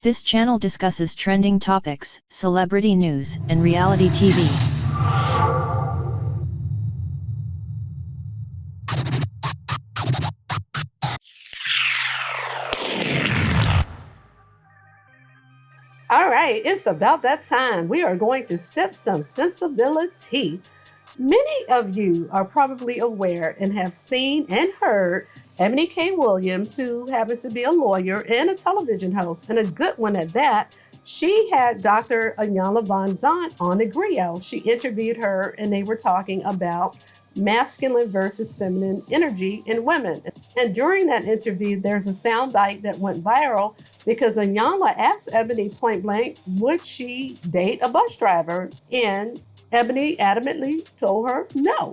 This channel discusses trending topics, celebrity news, and reality TV. All right, it's about that time. We are going to sip some sensibility. Many of you are probably aware and have seen and heard Eboni K. Williams, who happens to be a lawyer and a television host, and a good one at that. She had Dr. Iyanla Van Zant on the griot. She interviewed her, and they were talking about masculine versus feminine energy in women. And during that interview, there's a soundbite that went viral because Iyanla asked Eboni point blank, would she date a bus driver? And Eboni adamantly told her no.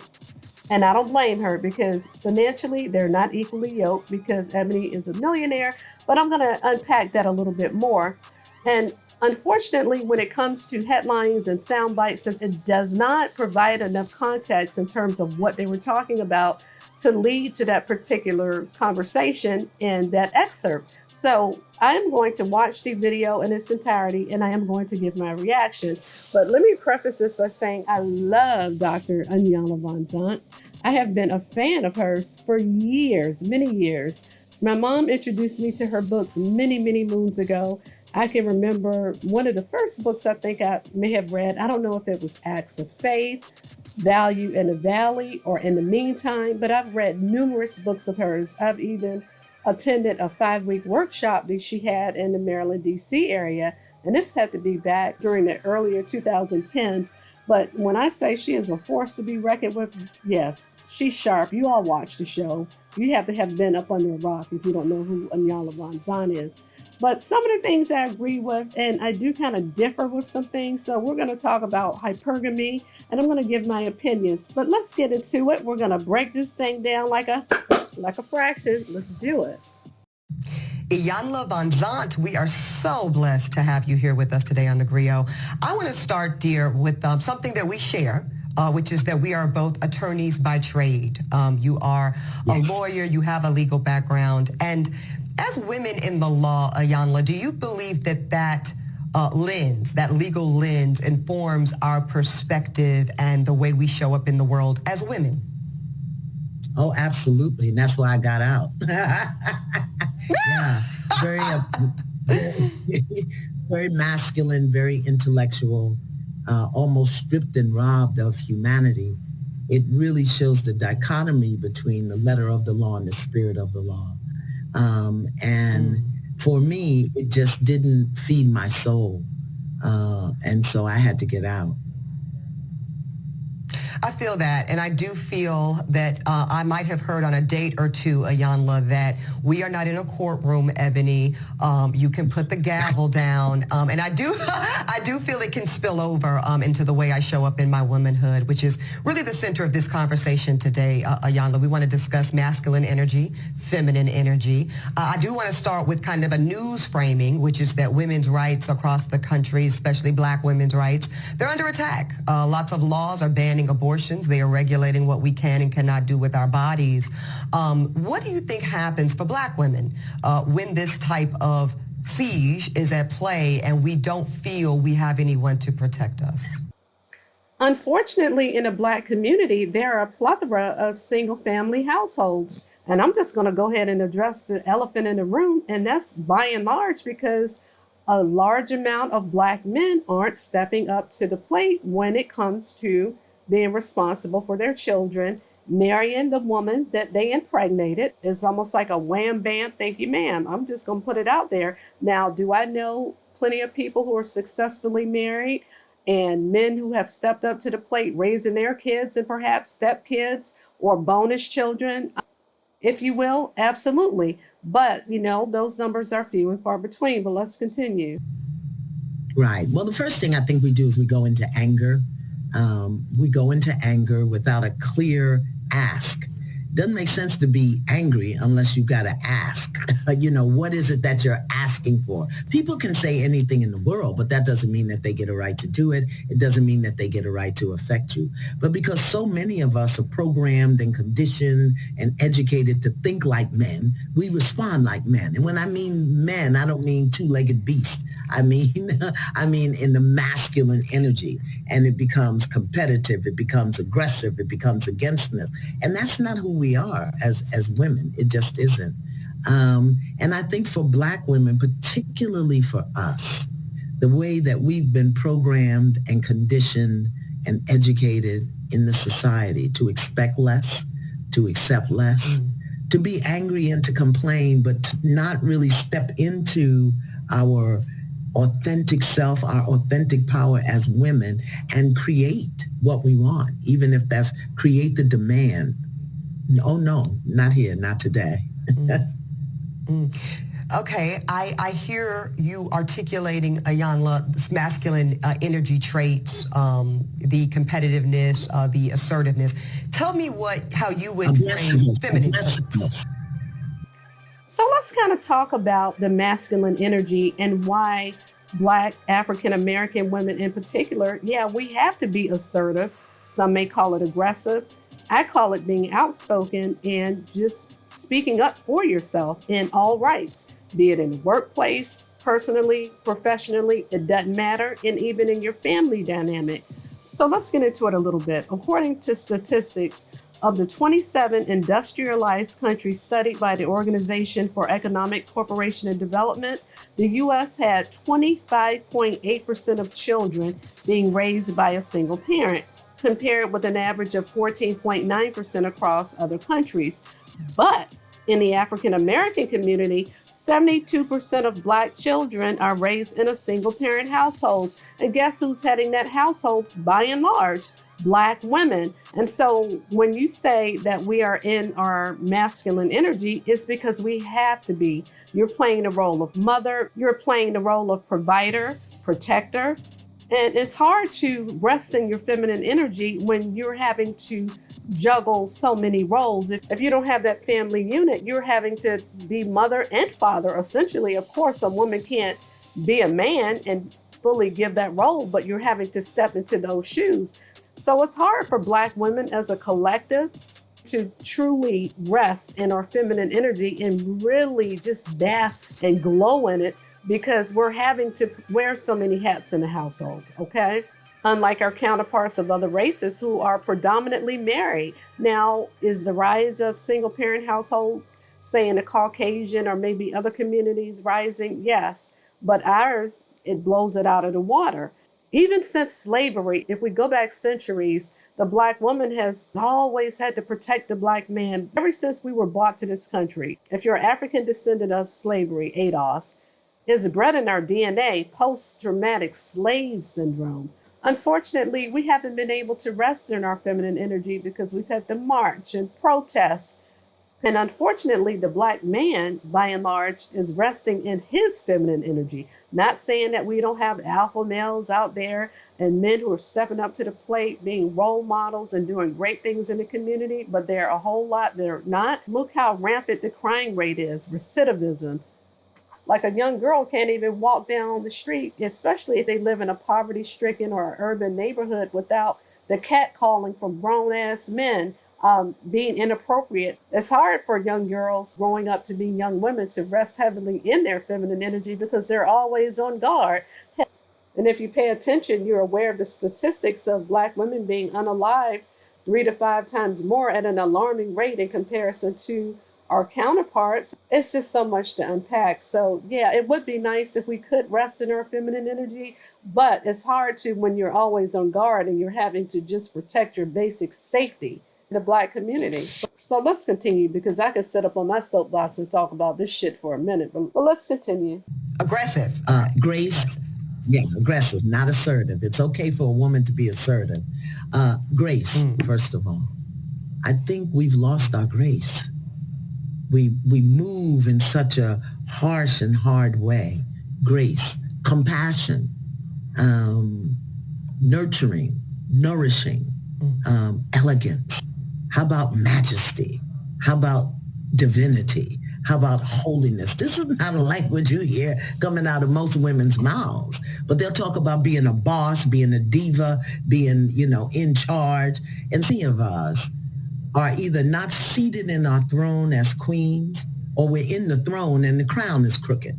And I don't blame her because financially they're not equally yoked because Eboni is a millionaire, but I'm going to unpack that a little bit more. And unfortunately, when it comes to headlines and sound bites, it does not provide enough context in terms of what they were talking about to lead to that particular conversation in that excerpt. So I am going to watch the video in its entirety and I am going to give my reaction. But let me preface this by saying I love Dr. Iyanla Van Zant. I have been a fan of hers for years, many years. My mom introduced me to her books many, many moons ago. I can remember one of the first books I think I may have read. I don't know if it was Acts of Faith, Value in the Valley, or In the Meantime, but I've read numerous books of hers. I've even attended a 5-week workshop that she had in the Maryland, D.C. area. And this had to be back during the earlier 2010s. But when I say she is a force to be reckoned with, yes, she's sharp. You all watch the show. You have to have been up under a rock if you don't know who Iyanla Van Zant is. But some of the things I agree with, and I do kind of differ with some things. So we're going to talk about hypergamy, and I'm going to give my opinions. But let's get into it. We're going to break this thing down like a fraction. Let's do it. Iyanla Van Zant, we are so blessed to have you here with us today on The Griot. I want to start, dear, with something that we share, which is that we are both attorneys by trade. You are a lawyer, you have a legal background. And as women in the law, Iyanla, do you believe that lens, that legal lens, informs our perspective and the way we show up in the world as women? Oh, absolutely. And that's why I got out. Yeah, very masculine, very intellectual, almost stripped and robbed of humanity. It really shows the dichotomy between the letter of the law and the spirit of the law. For me, it just didn't feed my soul. And so I had to get out. I feel that, and I do feel that I might have heard on a date or two, Iyanla, that we are not in a courtroom, Eboni. You can put the gavel down, and I do feel it can spill over into the way I show up in my womanhood, which is really the center of this conversation today, Iyanla. We want to discuss masculine energy, feminine energy. I do want to start with kind of a news framing, which is that women's rights across the country, especially Black women's rights, they're under attack. Lots of laws are banning abortions. They are regulating what we can and cannot do with our bodies. What do you think happens for Black women when this type of siege is at play and we don't feel we have anyone to protect us? Unfortunately, in the Black community, there are a plethora of single-family households. And I'm just going to go ahead and address the elephant in the room, and that's by and large because a large amount of Black men aren't stepping up to the plate when it comes to being responsible for their children, marrying the woman that they impregnated. Is almost like a wham, bam, thank you, ma'am. I'm just going to put it out there. Now, do I know plenty of people who are successfully married and men who have stepped up to the plate, raising their kids and perhaps stepkids or bonus children, if you will? Absolutely. But, those numbers are few and far between. But let's continue. Right. Well, the first thing I think we do is we go into anger. We go into anger without a clear ask. Doesn't make sense to be angry unless you got to ask, what is it that you're asking for? People can say anything in the world, but that doesn't mean that they get a right to do it. It doesn't mean that they get a right to affect you. But because so many of us are programmed and conditioned and educated to think like men, we respond like men. And when I mean men, I don't mean two-legged beast. I mean in the masculine energy, and it becomes competitive, it becomes aggressive, it becomes againstness. And that's not who we are as women. It just isn't. And I think for Black women, particularly for us, the way that we've been programmed and conditioned and educated in the society to expect less, to accept less, to be angry and to complain, but to not really step into our authentic self, our authentic power as women, and create what we want, even if that's create the demand. Oh no, not here, not today. Okay, I hear you articulating, Iyanla, this masculine energy traits, the competitiveness, the assertiveness. Tell me how you would frame feminine traits. So let's kind of talk about the masculine energy and why Black African American women in particular, we have to be assertive. Some may call it aggressive. I call it being outspoken and just speaking up for yourself in all rights, be it in the workplace, personally, professionally, it doesn't matter, and even in your family dynamic. So let's get into it a little bit. According to statistics, of the 27 industrialized countries studied by the Organization for Economic Cooperation and Development, the U.S. had 25.8% of children being raised by a single parent, compared with an average of 14.9% across other countries. But in the African American community, 72% of Black children are raised in a single parent household. And guess who's heading that household by and large? Black women. And so when you say that we are in our masculine energy, it's because we have to be. You're playing the role of mother, you're playing the role of provider, protector. And it's hard to rest in your feminine energy when you're having to juggle so many roles. If you don't have that family unit, you're having to be mother and father. Essentially, of course, a woman can't be a man and fully give that role, but you're having to step into those shoes. So it's hard for Black women as a collective to truly rest in our feminine energy and really just bask and glow in it, because we're having to wear so many hats in the household, okay? Unlike our counterparts of other races who are predominantly married. Now, is the rise of single parent households, say in the Caucasian or maybe other communities, rising? Yes, but ours, it blows it out of the water. Even since slavery, if we go back centuries, the Black woman has always had to protect the Black man ever since we were brought to this country. If you're an African descendant of slavery, ADOS, is bred in our DNA, post-traumatic slave syndrome. Unfortunately, we haven't been able to rest in our feminine energy because we've had to march and protest. And unfortunately, the Black man, by and large, is resting in his feminine energy. Not saying that we don't have alpha males out there and men who are stepping up to the plate, being role models and doing great things in the community, but there are a whole lot that are not. Look how rampant the crime rate is, recidivism. Like a young girl can't even walk down the street, especially if they live in a poverty-stricken or urban neighborhood, without the catcalling from grown-ass men being inappropriate. It's hard for young girls growing up to be young women to rest heavily in their feminine energy because they're always on guard. And if you pay attention, you're aware of the statistics of Black women being unalived 3 to 5 times more at an alarming rate in comparison to our counterparts. It's just so much to unpack. So yeah, it would be nice if we could rest in our feminine energy, but it's hard to when you're always on guard and you're having to just protect your basic safety in the Black community. So let's continue, because I could sit up on my soapbox and talk about this shit for a minute, but let's continue. Aggressive. Grace, aggressive, not assertive. It's okay for a woman to be assertive. Grace, first of all, I think we've lost our grace. We move in such a harsh and hard way. Grace, compassion, nurturing, nourishing, elegance. How about majesty? How about divinity? How about holiness? This is not a language you hear coming out of most women's mouths, but they'll talk about being a boss, being a diva, being, in charge. And many of us are either not seated in our throne as queens, or we're in the throne and the crown is crooked,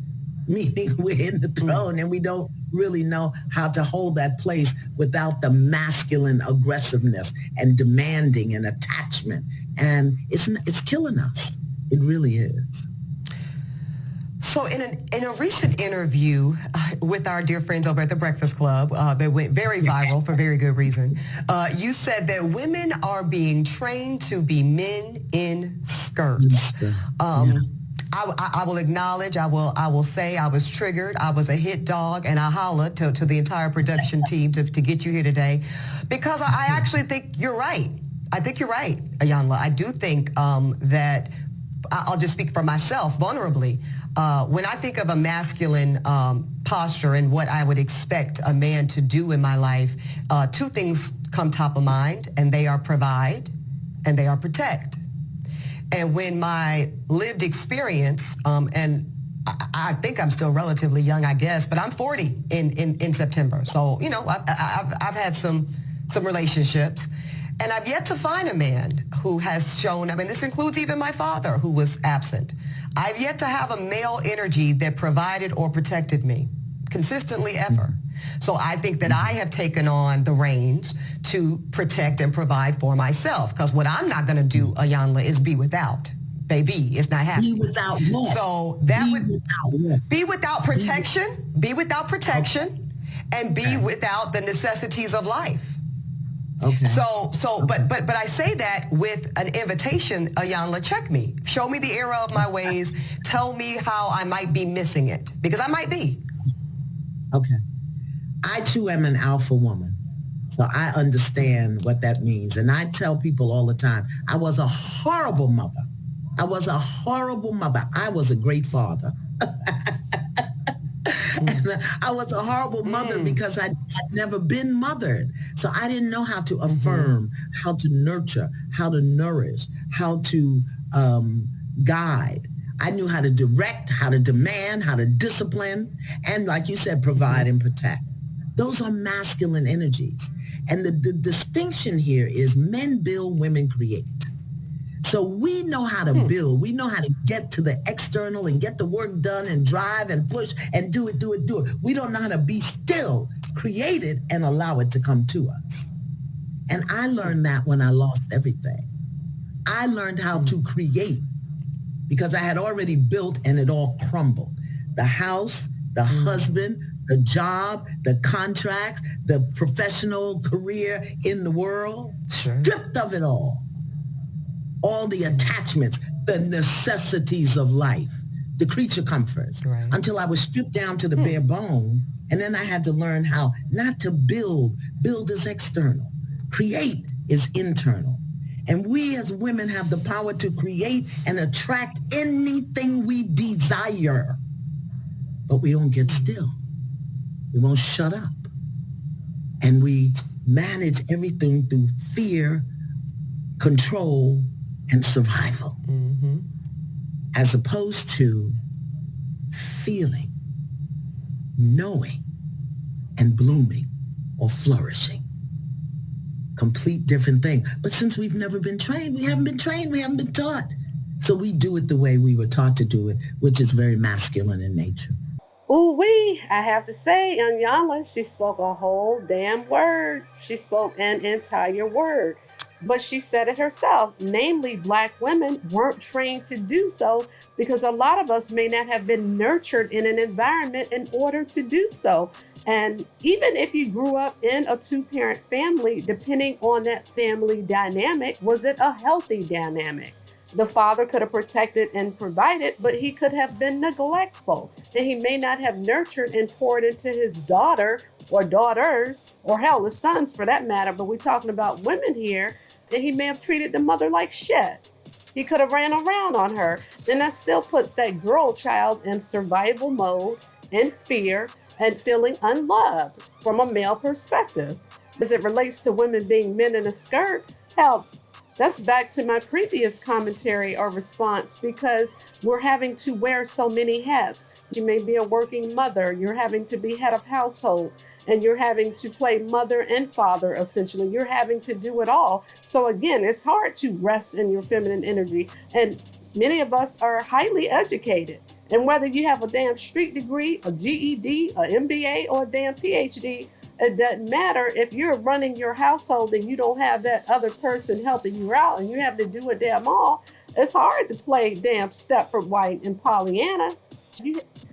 meaning we're in the throne and we don't really know how to hold that place without the masculine aggressiveness and demanding and attachment. And it's killing us. It really is. So in a recent interview with our dear friends over at the Breakfast Club that went very viral for very good reason, you said that women are being trained to be men in skirts. I will acknowledge, I will say I was triggered. I was a hit dog, and I hollered to the entire production team to get you here today, because I actually think you're right. I think you're right, Iyanla. I do think that I'll just speak for myself vulnerably. When I think of a masculine posture and what I would expect a man to do in my life, two things come top of mind, and they are provide and they are protect. And when my lived experience, and I think I'm still relatively young, I guess, but I'm 40 in September. So, I've had some relationships. And I've yet to find a man who has shown, this includes even my father, who was absent. I've yet to have a male energy that provided or protected me consistently ever. So I think that I have taken on the reins to protect and provide for myself, because what I'm not going to do, Iyanla, is be without. Baby, it's not happening. Be without what? So that be without protection, and be without the necessities of life. Okay. But I say that with an invitation, Iyanla, check me. Show me the error of my ways. Tell me how I might be missing it, because I might be. Okay. I too am an alpha woman, so I understand what that means. And I tell people all the time, I was a horrible mother. I was a great father. And I was a horrible mother because I had never been mothered. So I didn't know how to affirm, how to nurture, how to nourish, how to guide. I knew how to direct, how to demand, how to discipline, and like you said, provide and protect. Those are masculine energies. And the distinction here is men build, women create. So we know how to build. We know how to get to the external and get the work done and drive and push and do it. We don't know how to be still, create it, and allow it to come to us. And I learned that when I lost everything. I learned how to create because I had already built and it all crumbled. The house, the husband, the job, the contracts, the professional career in the world, stripped of it all the attachments, the necessities of life, the creature comforts, until I was stripped down to the bare bone. And then I had to learn how not to build. Build is external. Create is internal. And we as women have the power to create and attract anything we desire. But we don't get still. We won't shut up. And we manage everything through fear, control, and survival, as opposed to feeling, knowing, and blooming or flourishing. Complete different thing. But since we've never been trained, we haven't been taught. So we do it the way we were taught to do it, which is very masculine in nature. Ooh-wee, I have to say, Iyanla, she spoke a whole damn word. She spoke an entire word. But she said it herself, namely Black women weren't trained to do so because a lot of us may not have been nurtured in an environment in order to do so. And even if you grew up in a two-parent family, depending on that family dynamic, was it a healthy dynamic? The father could have protected and provided, but he could have been neglectful. And he may not have nurtured and poured into his daughter or daughters, or hell, his sons for that matter. But we're talking about women here, and he may have treated the mother like shit. He could have ran around on her. And that still puts that girl child in survival mode, in fear, and feeling unloved from a male perspective. As it relates to women being men in a skirt, hell, That's back to my previous commentary or response, because we're having to wear so many hats. You may be a working mother, you're having to be head of household, and you're having to play mother and father, essentially. You're having to do it all. So again, it's hard to rest in your feminine energy. And many of us are highly educated. And whether you have a damn street degree, a GED, a MBA, or a damn PhD, it doesn't matter if you're running your household and you don't have that other person helping you out and you have to do it damn all. It's hard to play damn Stepford White and Pollyanna.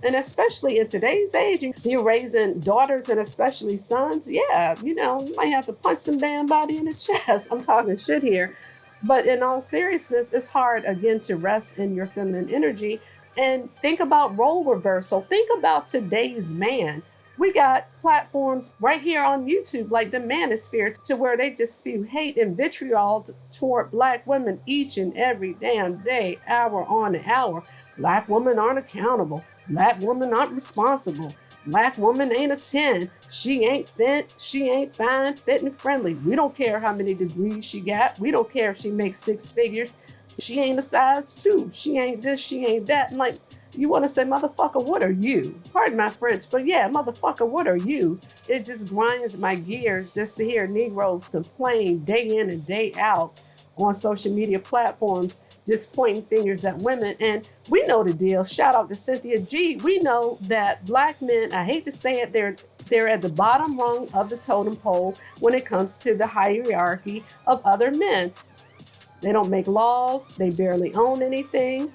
And especially in today's age, you're raising daughters and especially sons. Yeah, you might have to punch some damn body in the chest. I'm talking shit here. But in all seriousness, it's hard, again, to rest in your feminine energy. And think about role reversal. Think about today's man. We got platforms right here on YouTube, like the Manosphere, to where they just spew hate and vitriol toward Black women each and every damn day, hour on the hour. Black women aren't accountable. Black women aren't responsible. Black woman ain't a 10. She ain't fit. She ain't fine, fit, and friendly. We don't care how many degrees she got. We don't care if she makes 6 figures. She ain't a size 2. She ain't this. She ain't that. And like, you want to say, motherfucker, what are you? Pardon my French, but yeah, motherfucker, what are you? It just grinds my gears just to hear Negroes complain day in and day out on social media platforms, just pointing fingers at women. And we know the deal. Shout out to Cynthia G. We know that Black men, I hate to say it, they're at the bottom rung of the totem pole when it comes to the hierarchy of other men. They don't make laws. They barely own anything.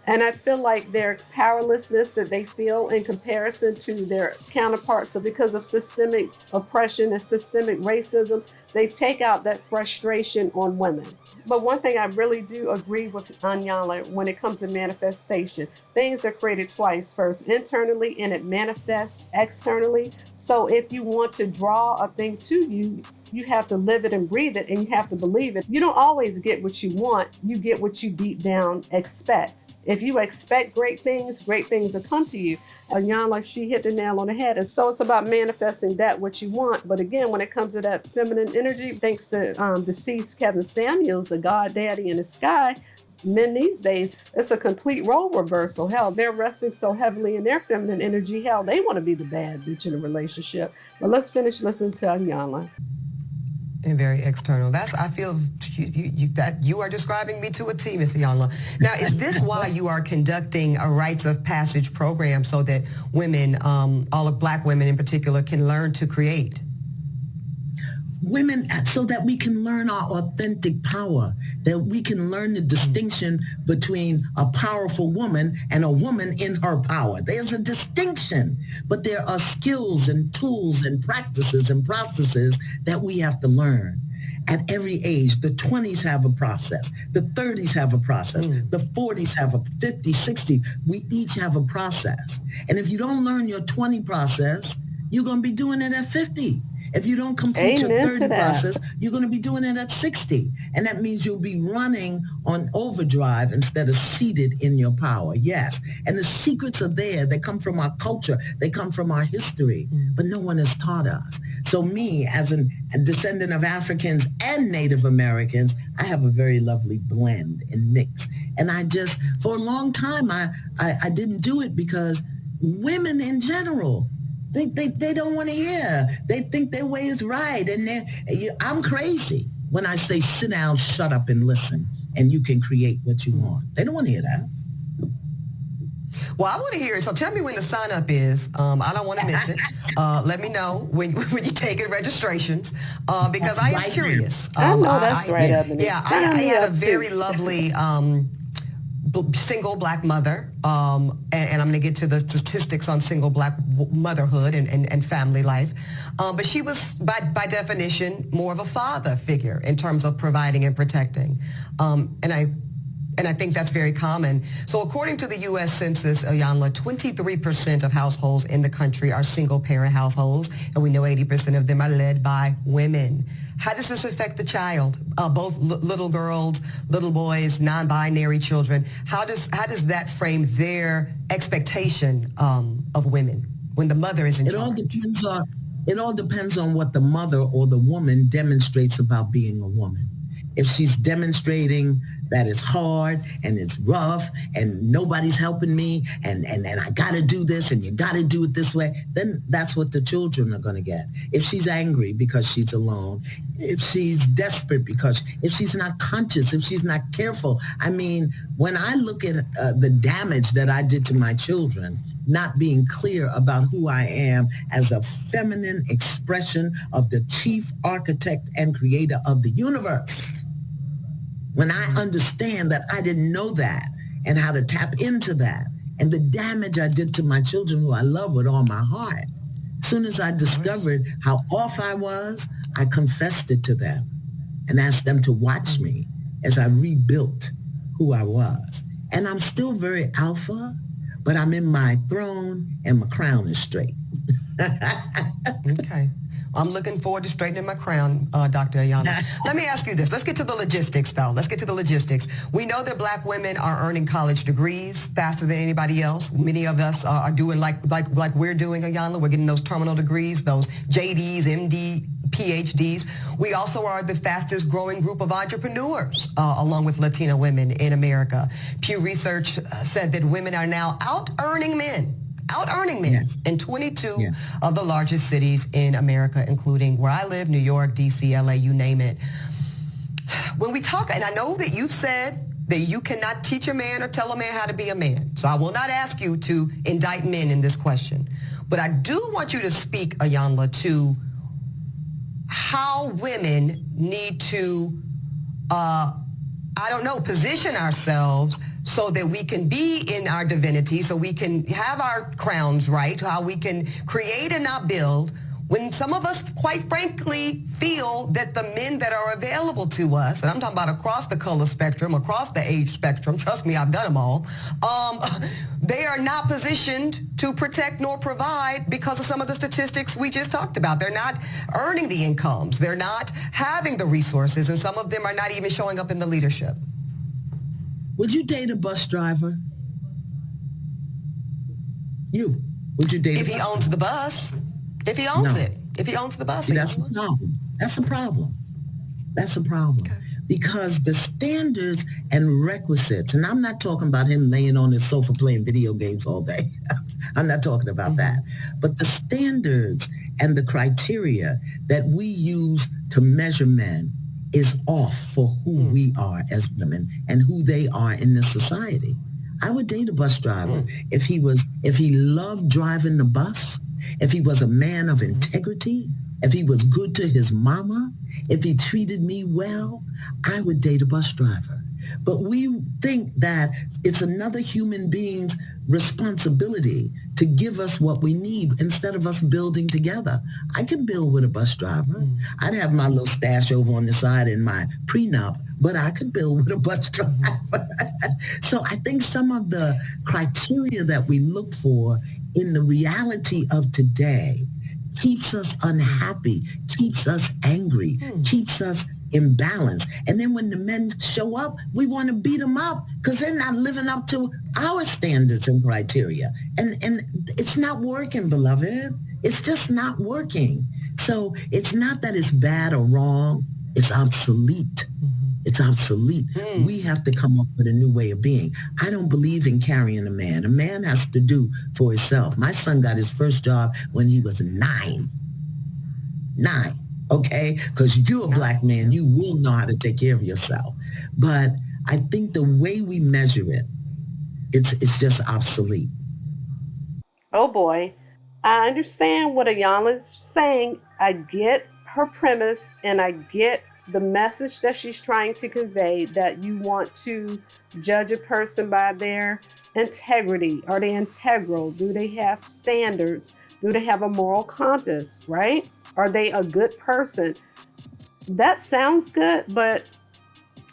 And I feel like their powerlessness that they feel in comparison to their counterparts, so because of systemic oppression and systemic racism, they take out that frustration on women. But one thing I really do agree with Iyanla when it comes to manifestation, things are created twice, first internally and it manifests externally. So if you want to draw a thing to you, you have to live it and breathe it, and you have to believe it. You don't always get what you want. You get what you deep down expect. If you expect great things will come to you. Iyanla, she hit the nail on the head. And so it's about manifesting that what you want. But again, when it comes to that feminine energy, thanks to deceased Kevin Samuels, the God Daddy in the sky, men these days, it's a complete role reversal. Hell, they're resting so heavily in their feminine energy. Hell, they want to be the bad bitch in a relationship. But let's finish listening to Iyanla. And very external. I feel that you are describing me to a T, Miss Iyanla. Now, is this why you are conducting a rites of passage program so that women, all of Black women in particular, can learn to create? Women, so that we can learn our authentic power, that we can learn the distinction between a powerful woman and a woman in her power. There's a distinction, but there are skills and tools and practices and processes that we have to learn. At every age, the 20s have a process, the 30s have a process, the 40s have a 50, 60. We each have a process. And if you don't learn your 20 process, you're going to be doing it at 50. If you don't complete your 30 process, you're going to be doing it at 60. And that means you'll be running on overdrive instead of seated in your power. Yes. And the secrets are there. They come from our culture. They come from our history. But no one has taught us. So me, as a descendant of Africans and Native Americans, I have a very lovely blend and mix. And I just, for a long time, I didn't do it because women in general, They don't want to hear. They think their way is right. And I'm crazy when I say sit down, shut up, and listen, and you can create what you want. They don't want to hear that. Well, I want to hear it. So tell me when the sign up is. I don't want to miss it. Let me know when you're taking registrations because I am curious. I know that's right, Eboni. Yeah, I had a very lovely single Black mother, and I'm going to get to the statistics on single Black motherhood and family life. But she was, by definition, more of a father figure in terms of providing and protecting. And I think that's very common. So according to the U.S. Census, Iyanla, 23% of households in the country are single-parent households, and we know 80% of them are led by women. How does this affect the child? Both little girls, little boys, non-binary children. How does that frame their expectation of women when the mother is in charge? It all depends on what the mother or the woman demonstrates about being a woman. if she's demonstrating that it's hard and it's rough and nobody's helping me and I got to do this and you got to do it this way, then that's what the children are going to get. If she's angry because she's alone, if she's desperate if she's not conscious, if she's not careful. I mean, when I look at the damage that I did to my children, not being clear about who I am as a feminine expression of the chief architect and creator of the universe. When I understand that I didn't know that and how to tap into that and the damage I did to my children who I love with all my heart, as soon as I discovered how off I was, I confessed it to them and asked them to watch me as I rebuilt who I was. And I'm still very alpha, but I'm in my throne and my crown is straight. Okay. I'm looking forward to straightening my crown, Dr. Iyanla. Let me ask you this. Let's get to the logistics, though. Let's get to the logistics. We know that Black women are earning college degrees faster than anybody else. Many of us are doing like we're doing, Iyanla. We're getting those terminal degrees, those JDs, MD, PhDs. We also are the fastest growing group of entrepreneurs, along with Latina women in America. Pew Research said that women are now out-earning men Yes. in 22 of the largest cities in America, including where I live, New York, DC, LA, you name it. When we talk, and I know that you've said that you cannot teach a man or tell a man how to be a man, so I will not ask you to indict men in this question, but I do want you to speak, Iyanla, to how women need to, position ourselves so that we can be in our divinity, so we can have our crowns right, how we can create and not build, when some of us, quite frankly, feel that the men that are available to us, and I'm talking about across the color spectrum, across the age spectrum, trust me, I've done them all, they are not positioned to protect nor provide because of some of the statistics we just talked about. They're not earning the incomes. They're not having the resources, and some of them are not even showing up in the leadership. Would you date a bus driver? Would you date if he owns the bus? If he owns it. If he owns the bus. See, that's a problem. That's a problem. That's a problem. Okay. Because the standards and requisites, and I'm not talking about him laying on his sofa playing video games all day. I'm not talking about that. But the standards and the criteria that we use to measure men is off for who we are as women and who they are in this society. I would date a bus driver if he loved driving the bus, if he was a man of integrity, if he was good to his mama, if he treated me well, I would date a bus driver. But we think that it's another human being's responsibility to give us what we need instead of us building together. I can build with a bus driver. I'd have my little stash over on the side in my prenup, but I could build with a bus driver. So I think some of the criteria that we look for in the reality of today keeps us unhappy, keeps us angry, keeps us imbalanced. And then when the men show up, we want to beat them up because they're not living up to our standards and criteria. And it's not working, beloved. It's just not working. So it's not that it's bad or wrong. It's obsolete. It's obsolete. We have to come up with a new way of being. I don't believe in carrying a man. A man has to do for himself. My son got his first job when he was 9. Okay? Because you're a black man, you will know how to take care of yourself. But I think the way we measure it, it's just obsolete. Oh boy. I understand what Iyanla is saying. I get her premise and I get the message that she's trying to convey, that you want to judge a person by their integrity. Are they integral? Do they have standards? Do they have a moral compass, right? Are they a good person? That sounds good, but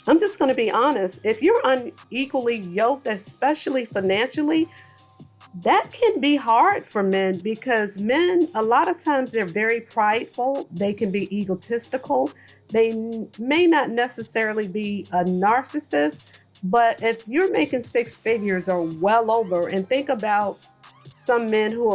I'm just going to be honest. If you're unequally yoked, especially financially, that can be hard for men because men, a lot of times they're very prideful. They can be egotistical. They may not necessarily be a narcissist, but if you're making 6 figures or well over, and think about some women, who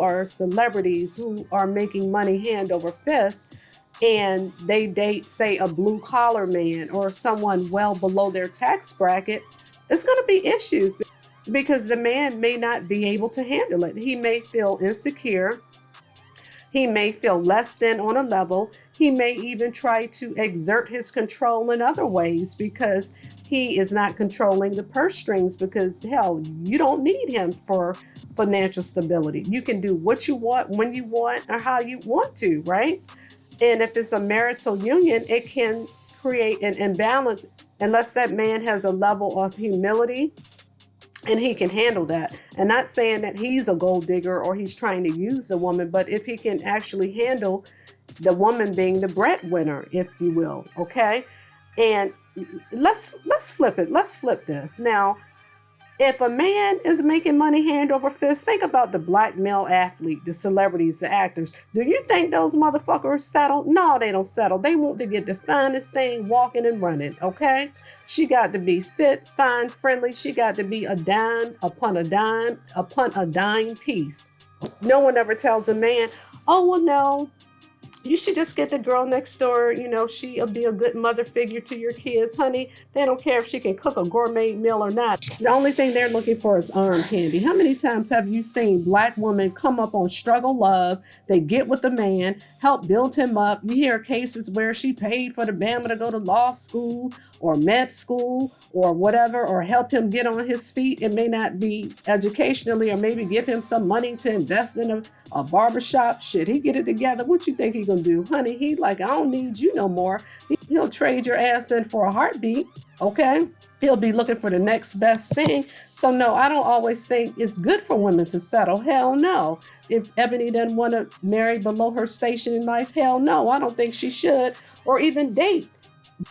are celebrities who are making money hand over fist, and they date, say, a blue collar man or someone well below their tax bracket, it's going to be issues because the man may not be able to handle it. He may feel insecure. He may feel less than on a level. He may even try to exert his control in other ways because he is not controlling the purse strings, because hell, you don't need him for financial stability. You can do what you want, when you want, or how you want to, right? And if it's a marital union, it can create an imbalance unless that man has a level of humility and he can handle that. And not saying that he's a gold digger or he's trying to use the woman, but if he can actually handle the woman being the breadwinner, if you will, okay? And let's flip it. Let's flip this. Now, if a man is making money hand over fist, think about the black male athlete, the celebrities, the actors. Do you think those motherfuckers settle? No, they don't settle. They want to get the finest thing walking and running, okay? She got to be fit, fine, friendly. She got to be a dime upon a dime piece. No one ever tells a man, oh, well, no, you should just get the girl next door. You know, she'll be a good mother figure to your kids. Honey, they don't care if she can cook a gourmet meal or not. The only thing they're looking for is arm candy. How many times have you seen black women come up on struggle love? They get with the man, help build him up. You hear cases where she paid for the Bama to go to law school or med school or whatever, or help him get on his feet. It may not be educationally, or maybe give him some money to invest in a barbershop. Shit, he get it together. What you think he gonna do? Honey, he like, I don't need you no more. He'll trade your ass in for a heartbeat, okay? He'll be looking for the next best thing. So no, I don't always think it's good for women to settle. Hell no. If Ebony doesn't want to marry below her station in life, hell no, I don't think she should, or even date,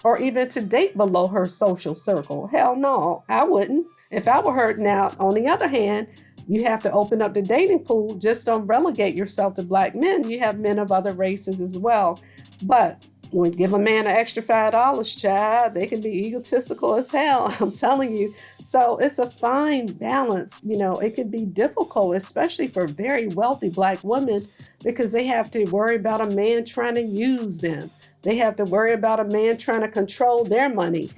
or even to date below her social circle. Hell no, I wouldn't. If I were her. Now, on the other hand, you have to open up the dating pool. Just don't relegate yourself to black men. You have men of other races as well. But when give a man an extra $5, child, they can be egotistical as hell. I'm telling you. So it's a fine balance. You know, it can be difficult, especially for very wealthy black women, because they have to worry about a man trying to use them. They have to worry about a man trying to control their money,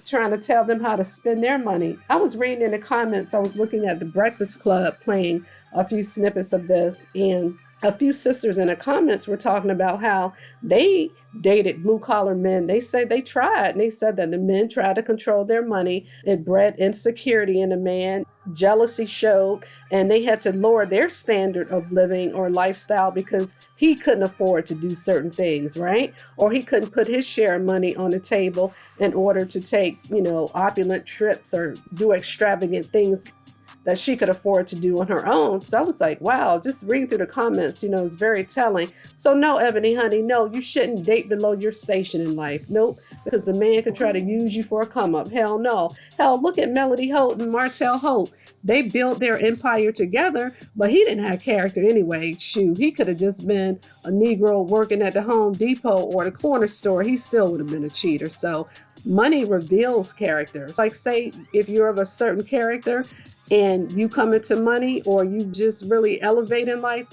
trying to tell them how to spend their money. I was reading in the comments, I was looking at the Breakfast Club playing a few snippets of this, and a few sisters in the comments were talking about how they dated blue collar men. They say they tried, and they said that the men tried to control their money. It bred insecurity in a man. Jealousy showed, and they had to lower their standard of living or lifestyle because he couldn't afford to do certain things, right? Or he couldn't put his share of money on the table in order to take, you know, opulent trips or do extravagant things that she could afford to do on her own. So I was like, wow, just reading through the comments, you know, it's very telling. So no, Ebony, honey, no, you shouldn't date below your station in life. Nope, because a man could try to use you for a come up. Hell no. Hell, look at Melody Holt and Martell Holt. They built their empire together, but he didn't have character anyway. Shoot, he could have just been a Negro working at the Home Depot or the corner store. He still would have been a cheater. So money reveals character. Like, say, if you're of a certain character and you come into money, or you just really elevate in life,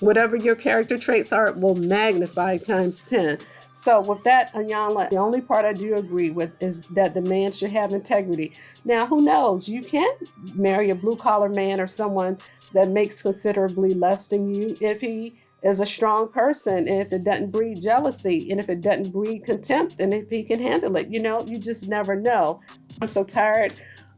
whatever your character traits are, will magnify times 10. So with that, Iyanla, the only part I do agree with is that the man should have integrity. Now, who knows? You can marry a blue-collar man or someone that makes considerably less than you if he is a strong person, and if it doesn't breed jealousy, and if it doesn't breed contempt, and if he can handle it. You know, you just never know. I'm so tired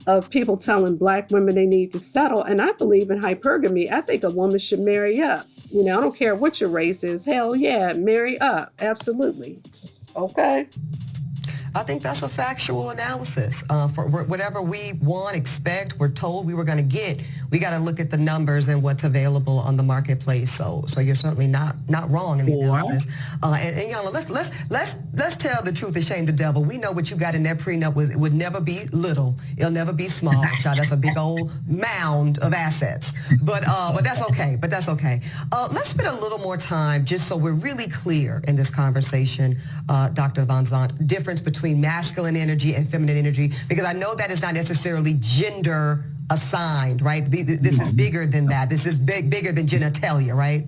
of people telling black women they need to settle, and I believe in hypergamy. I think a woman should marry up. You know, I don't care what your race is. Hell yeah, marry up. Absolutely. Okay. I think that's a factual analysis. For whatever we want, expect, we're told we were going to get, we got to look at the numbers and what's available on the marketplace. So you're certainly not wrong in the analysis. And Iyanla, let's tell the truth and shame the devil. We know what you got in that prenup would never be little. It'll never be small. Child, that's a big old mound of assets. But that's okay. Let's spend a little more time just so we're really clear in this conversation, Dr. Van Zandt, difference between masculine energy and feminine energy, because I know that is not necessarily gender assigned, right? This is bigger than that. This is bigger than genitalia, right?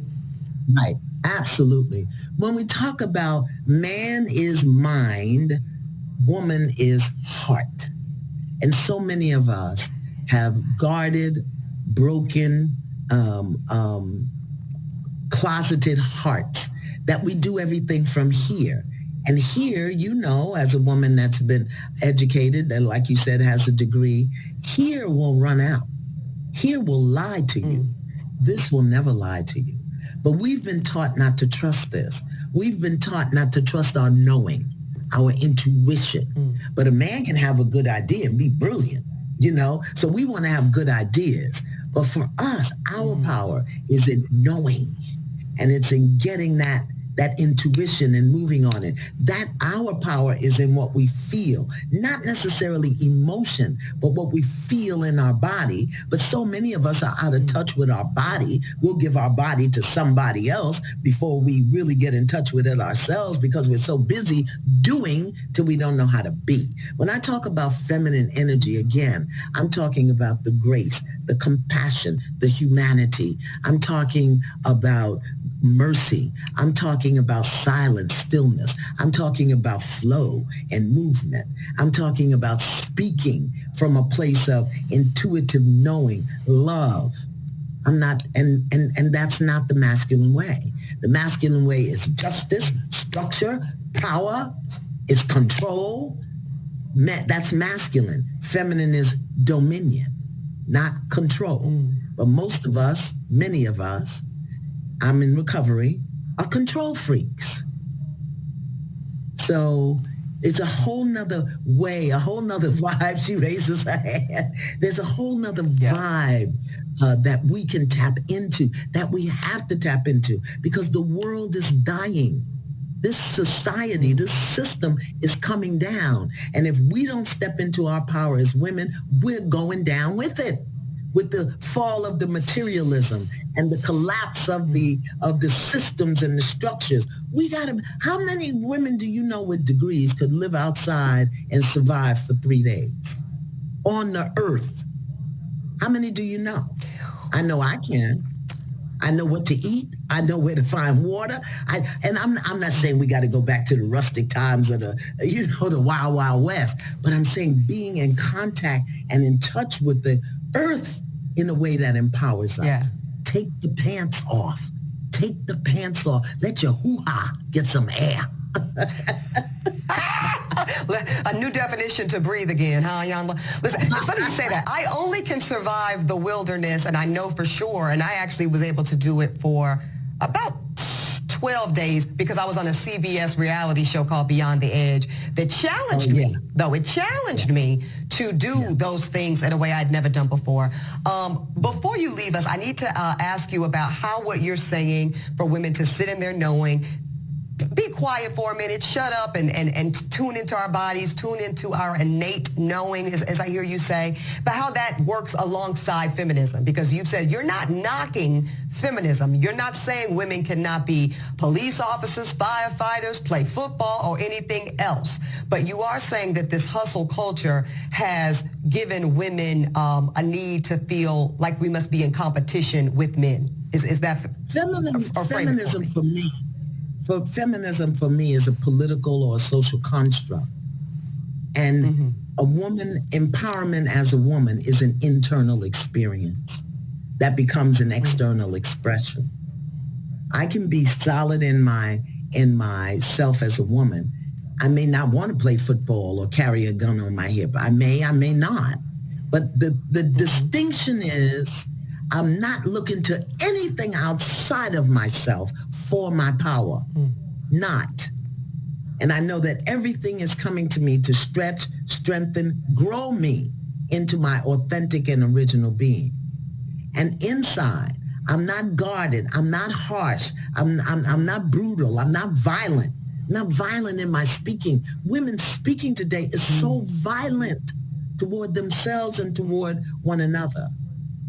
Right. Absolutely. When we talk about man is mind, woman is heart. And so many of us have guarded, broken, closeted hearts that we do everything from here. And here, as a woman that's been educated, and like you said, has a degree, here will run out. Here will lie to you. This will never lie to you. But we've been taught not to trust this. We've been taught not to trust our knowing, our intuition. But a man can have a good idea and be brilliant, So we want to have good ideas. But for us, our power is in knowing. And it's in getting that intuition and moving on it. That our power is in what we feel, not necessarily emotion, but what we feel in our body. But so many of us are out of touch with our body. We'll give our body to somebody else before we really get in touch with it ourselves because we're so busy doing till we don't know how to be. When I talk about feminine energy, again, I'm talking about the grace, the compassion, the humanity. I'm talking about mercy. I'm talking about silence, stillness. I'm talking about flow and movement. I'm talking about speaking from a place of intuitive knowing, love. I'm not, and that's not the masculine way. The masculine way is justice, structure, power, it's control. That's masculine. Feminine is dominion, not control. But most of us, many of us, I'm in recovery, are control freaks. So it's a whole nother way, a whole nother vibe. She raises her hand. There's a whole nother vibe that we can tap into, that we have to tap into because the world is dying. This society, this system is coming down. And if we don't step into our power as women, we're going down with it. With the fall of the materialism and the collapse of the systems and the structures. How many women do you know with degrees could live outside and survive for 3 days on the earth? How many do you know? I know I can. I know what to eat. I know where to find water. I'm not saying we got to go back to the rustic times of the wild, wild west, but I'm saying being in contact and in touch with the earth in a way that empowers us. Yeah. Take the pants off. Take the pants off. Let your hoo-ha get some air. A new definition to breathe again, huh, Iyanla? Listen, it's funny you say that. I only can survive the wilderness, and I know for sure, and I actually was able to do it for about 12 days because I was on a CBS reality show called Beyond the Edge that challenged me, though. It challenged me to do those things in a way I'd never done before. Before you leave us, I need to ask you about how what you're saying for women to sit in their knowing, be quiet for a minute, shut up and tune into our bodies, tune into our innate knowing, as I hear you say, but how that works alongside feminism. Because you've said you're not knocking feminism. You're not saying women cannot be police officers, firefighters, play football, or anything else. But you are saying that this hustle culture has given women a need to feel like we must be in competition with men. Is that feminism for me? Feminism for me is a political or a social construct. And a woman, empowerment as a woman is an internal experience that becomes an external expression. I can be solid in myself as a woman. I may not want to play football or carry a gun on my hip. I may not. But the distinction is I'm not looking to anything outside of myself for my power. Not. And I know that everything is coming to me to stretch, strengthen, grow me into my authentic and original being. And inside, I'm not guarded. I'm not harsh. I'm not brutal. I'm not violent. I'm not violent in my speaking. Women speaking today is so violent toward themselves and toward one another.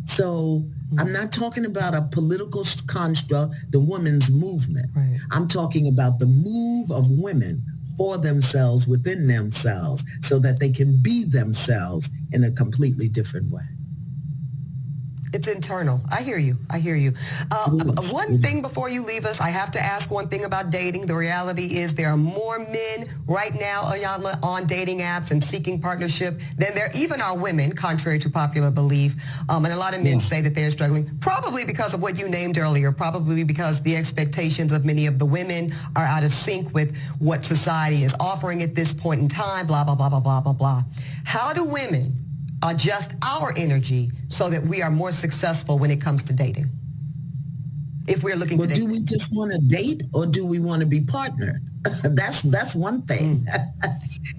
So I'm not talking about a political construct, the women's movement. Right. I'm talking about the move of women for themselves, within themselves, so that they can be themselves in a completely different way. It's internal. I hear you. I hear you. Yes. One thing before you leave us, I have to ask one thing about dating. The reality is there are more men right now, Iyanla, on dating apps and seeking partnership than there even are women, contrary to popular belief. And a lot of men say that they're struggling, probably because of what you named earlier, probably because the expectations of many of the women are out of sync with what society is offering at this point in time, blah, blah, blah, blah, blah, blah, blah. How do women adjust our energy so that we are more successful when it comes to dating? If we're looking Well, to date. do we just want to date or do we want to be partnered? That's one thing.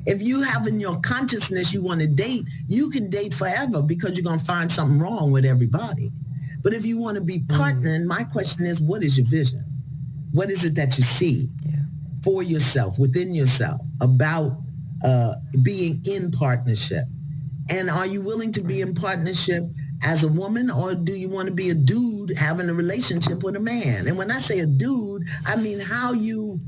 If you have in your consciousness you want to date, you can date forever because you're going to find something wrong with everybody. But if you want to be partnered, my question is, what is your vision? What is it that you see for yourself, within yourself, about being in partnership? And are you willing to be in partnership as a woman, or do you want to be a dude having a relationship with a man? And when I say a dude, I mean how you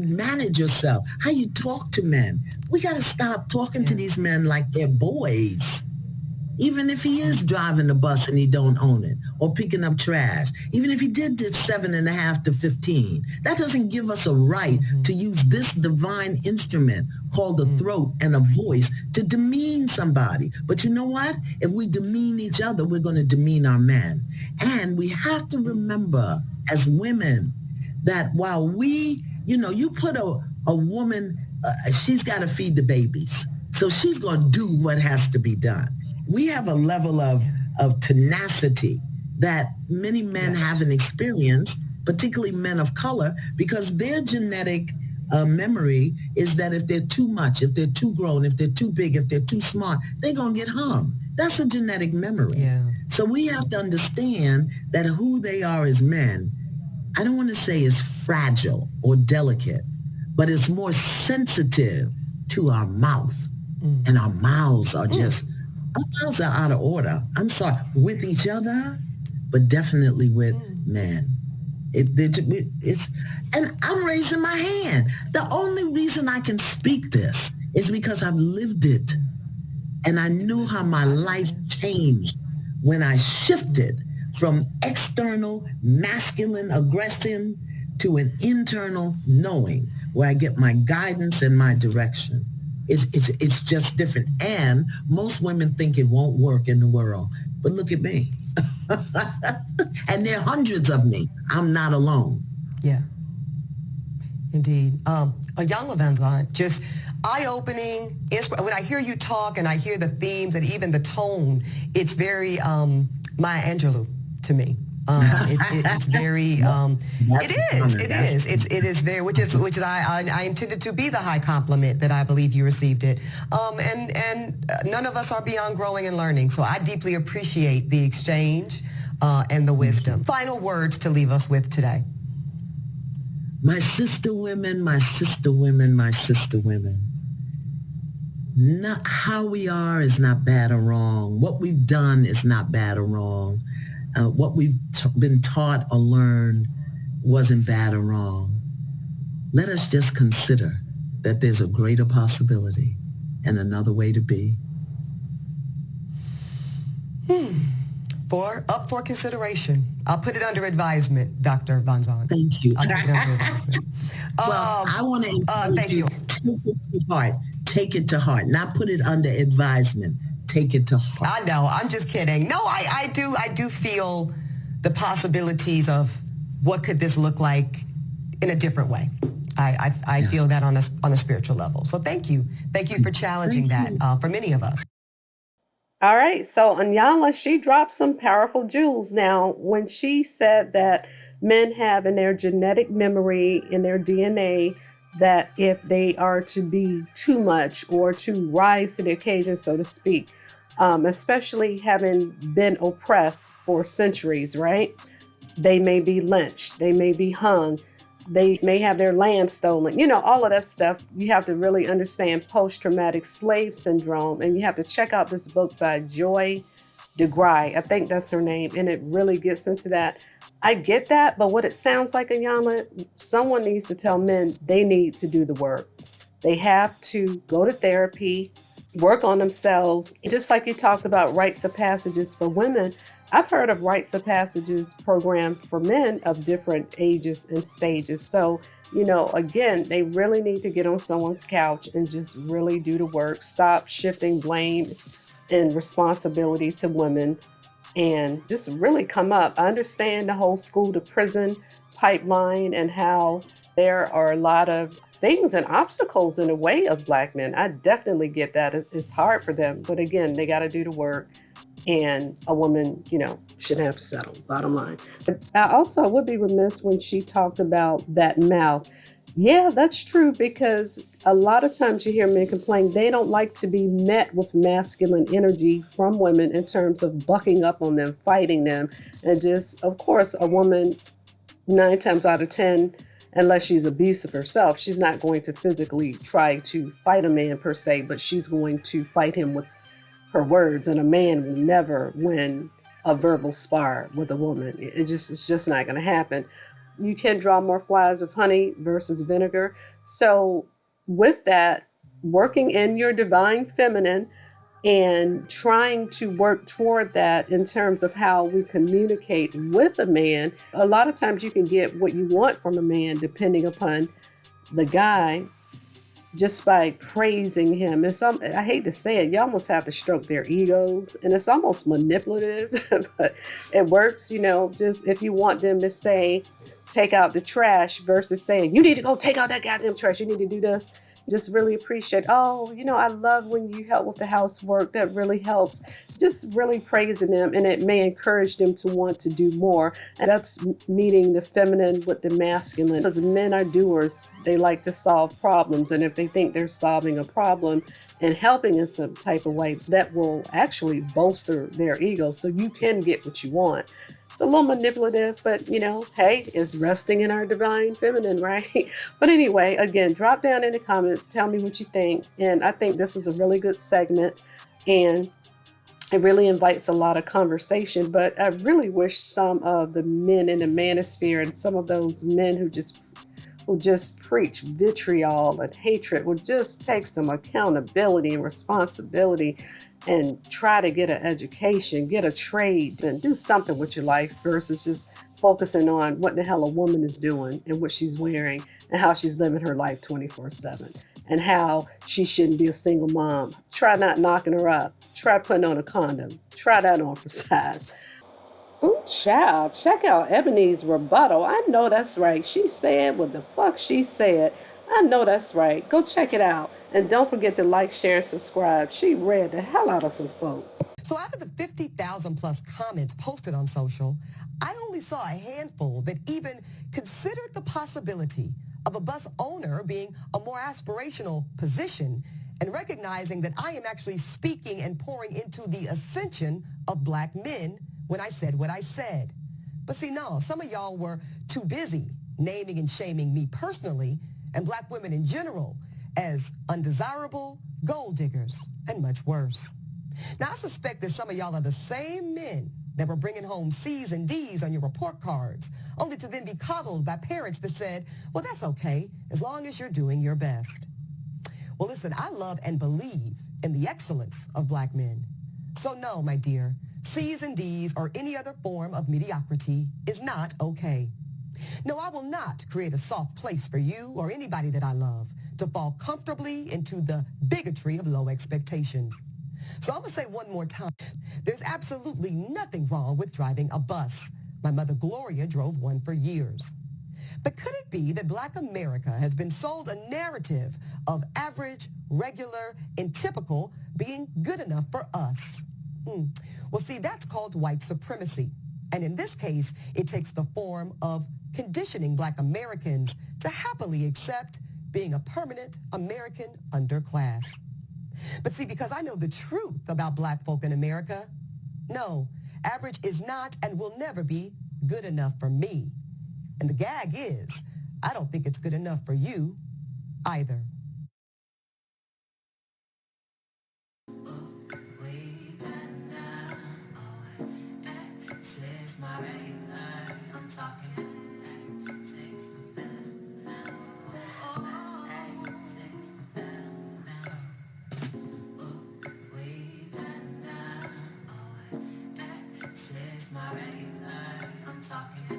manage yourself, how you talk to men. We got to stop talking to these men like they're boys. Even if he is driving the bus and he don't own it, or picking up trash, even if he did 7.5 to 15, that doesn't give us a right to use this divine instrument called a throat and a voice to demean somebody. But you know what? If we demean each other, we're going to demean our men. And we have to remember as women that while we, you put a woman, she's got to feed the babies. So she's going to do what has to be done. We have a level of tenacity that many men haven't experienced, particularly men of color, because their genetic memory is that if they're too much, if they're too grown, if they're too big, if they're too smart, they're going to get hung. That's a genetic memory. Yeah. So we have to understand that who they are as men, I don't want to say is fragile or delicate, but it's more sensitive to our mouth. And our mouths are our mouths are out of order. I'm sorry, with each other, but definitely with men. And I'm raising my hand. The only reason I can speak this is because I've lived it. And I knew how my life changed when I shifted from external masculine aggression to an internal knowing where I get my guidance and my direction. It's just different. And most women think it won't work in the world. But look at me. And there are hundreds of me. I'm not alone. Yeah. Indeed. Iyanla Van Zant, just eye-opening. When I hear you talk and I hear the themes and even the tone, it's very Maya Angelou to me. It's very. It is very, which is I intended to be the high compliment that I believe you received it. And none of us are beyond growing and learning. So I deeply appreciate the exchange and the wisdom. Final words to leave us with today. My sister women, my sister women, my sister women. Not how we are is not bad or wrong. What we've done is not bad or wrong. What we've been taught or learned wasn't bad or wrong. Let us just consider that there's a greater possibility and another way to be. Up for consideration. I'll put it under advisement, Dr. Van Zant. Thank you. I'll put it under advisement. Well, I want to encourage you. Thank Take it to heart. Take it to heart. Not put it under advisement. Take it to heart. I know. I'm just kidding. No, I do feel the possibilities of what could this look like in a different way. I feel that on a spiritual level. So thank you. Thank you for challenging that for many of us. All right. So Iyanla, she dropped some powerful jewels. Now, when she said that men have in their genetic memory, in their DNA, that if they are to be too much or to rise to the occasion, so to speak, especially having been oppressed for centuries, right? They may be lynched. They may be hung. They may have their land stolen. All of that stuff. You have to really understand post-traumatic slave syndrome. And you have to check out this book by Joy DeGruy. I think that's her name. And it really gets into that. I get that. But what it sounds like, Iyanla, someone needs to tell men they need to do the work. They have to go to therapy. work on themselves. Just like you talked about rites of passages for women, I've heard of rites of passages program for men of different ages and stages. So, again, they really need to get on someone's couch and just really do the work. Stop shifting blame and responsibility to women and just really come up. I understand the whole school to prison pipeline and how there are a lot of things and obstacles in the way of Black men. I definitely get that. It's hard for them. But again, they got to do the work. And a woman, shouldn't have to settle, bottom line. I also would be remiss when she talked about that mouth. Yeah, that's true, because a lot of times you hear men complain they don't like to be met with masculine energy from women in terms of bucking up on them, fighting them. And just, of course, a woman, 9 times out of 10, unless she's abusive herself, she's not going to physically try to fight a man per se, but she's going to fight him with her words. And a man will never win a verbal spar with a woman. It's just not going to happen. You can draw more flies with honey versus vinegar. So with that, working in your divine feminine and trying to work toward that in terms of how we communicate with a man. A lot of times you can get what you want from a man depending upon the guy just by praising him. And I hate to say it, you almost have to stroke their egos, and it's almost manipulative, but it works, just if you want them to say, take out the trash versus saying, you need to go take out that goddamn trash, you need to do this. Just really appreciate, I love when you help with the housework. That really helps. Just really praising them, and it may encourage them to want to do more. And that's meeting the feminine with the masculine. Because men are doers, they like to solve problems. And if they think they're solving a problem and helping in some type of way, that will actually bolster their ego. So you can get what you want. It's a little manipulative, but hey, it's resting in our divine feminine, right? But anyway, again, drop down in the comments, tell me what you think. And I think this is a really good segment, and it really invites a lot of conversation. But I really wish some of the men in the manosphere and some of those men who just preach vitriol and hatred would just take some accountability and responsibility and try to get an education, get a trade, and do something with your life versus just focusing on what the hell a woman is doing and what she's wearing and how she's living her life 24/7 and how she shouldn't be a single mom. Try not knocking her up. Try putting on a condom. Try that on for size. Ooh, child, check out Ebony's rebuttal. I know that's right. She said what the fuck she said. I know that's right. Go check it out. And don't forget to like, share, and subscribe. She read the hell out of some folks. So out of the 50,000 plus comments posted on social, I only saw a handful that even considered the possibility of a bus owner being a more aspirational position and recognizing that I am actually speaking and pouring into the ascension of Black men when I said what I said. But see, no, some of y'all were too busy naming and shaming me personally and Black women in general as undesirable, gold diggers, and much worse. Now, I suspect that some of y'all are the same men that were bringing home C's and D's on your report cards, only to then be coddled by parents that said, well, that's okay, as long as you're doing your best. Well, listen, I love and believe in the excellence of Black men. So no, my dear, C's and D's or any other form of mediocrity is not okay. No, I will not create a soft place for you or anybody that I love to fall comfortably into the bigotry of low expectations. So I'm going to say one more time, there's absolutely nothing wrong with driving a bus. My mother Gloria drove one for years. But could it be that Black America has been sold a narrative of average, regular, and typical being good enough for us? Well, see, that's called white supremacy. And in this case, it takes the form of conditioning Black Americans to happily accept being a permanent American underclass. But see, because I know the truth about Black folk in America, no, average is not and will never be good enough for me. And the gag is, I don't think it's good enough for you either. talking.